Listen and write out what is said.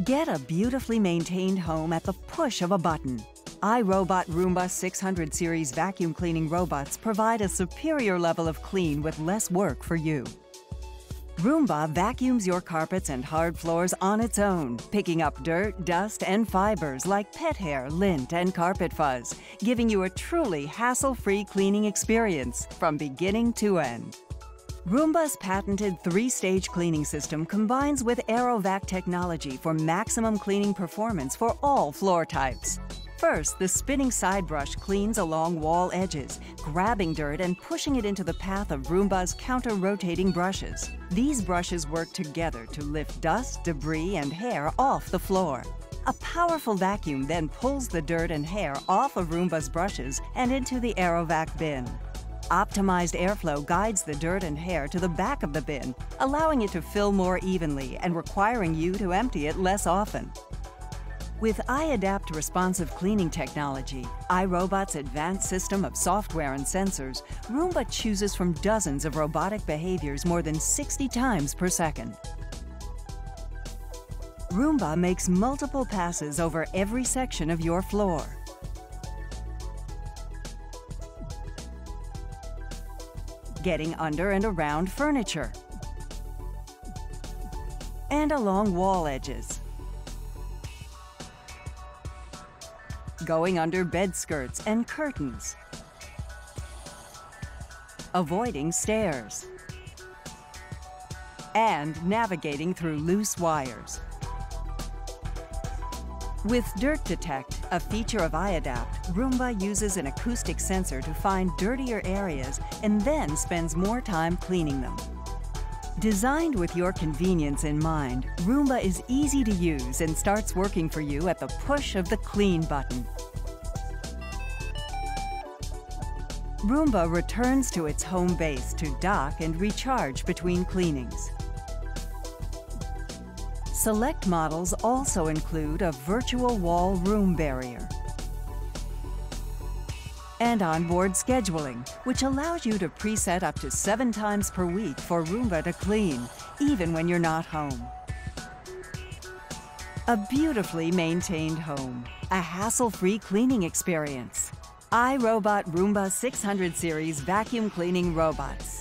Get a beautifully maintained home at the push of a button. iRobot Roomba 600 series vacuum cleaning robots provide a superior level of clean with less work for you. Roomba vacuums your carpets and hard floors on its own, picking up dirt, dust, and fibers like pet hair, lint, and carpet fuzz, giving you a truly hassle-free cleaning experience from beginning to end. Roomba's patented 3-stage cleaning system combines with AeroVac technology for maximum cleaning performance for all floor types. First, the spinning side brush cleans along wall edges, grabbing dirt and pushing it into the path of Roomba's counter-rotating brushes. These brushes work together to lift dust, debris, and hair off the floor. A powerful vacuum then pulls the dirt and hair off of Roomba's brushes and into the AeroVac bin. Optimized airflow guides the dirt and hair to the back of the bin, allowing it to fill more evenly and requiring you to empty it less often. With iAdapt responsive cleaning technology, iRobot's advanced system of software and sensors, Roomba chooses from dozens of robotic behaviors more than 60 times per second. Roomba makes multiple passes over every section of your floor. Getting under and around furniture, and along wall edges. Going under bed skirts and curtains. Avoiding stairs. And navigating through loose wires. With Dirt Detect, a feature of iAdapt, Roomba uses an acoustic sensor to find dirtier areas and then spends more time cleaning them. Designed with your convenience in mind, Roomba is easy to use and starts working for you at the push of the Clean button. Roomba returns to its home base to dock and recharge between cleanings. Select models also include a virtual wall room barrier and onboard scheduling, which allows you to preset up to 7 times per week for Roomba to clean, even when you're not home. A beautifully maintained home, a hassle-free cleaning experience. iRobot Roomba 600 series vacuum cleaning robots.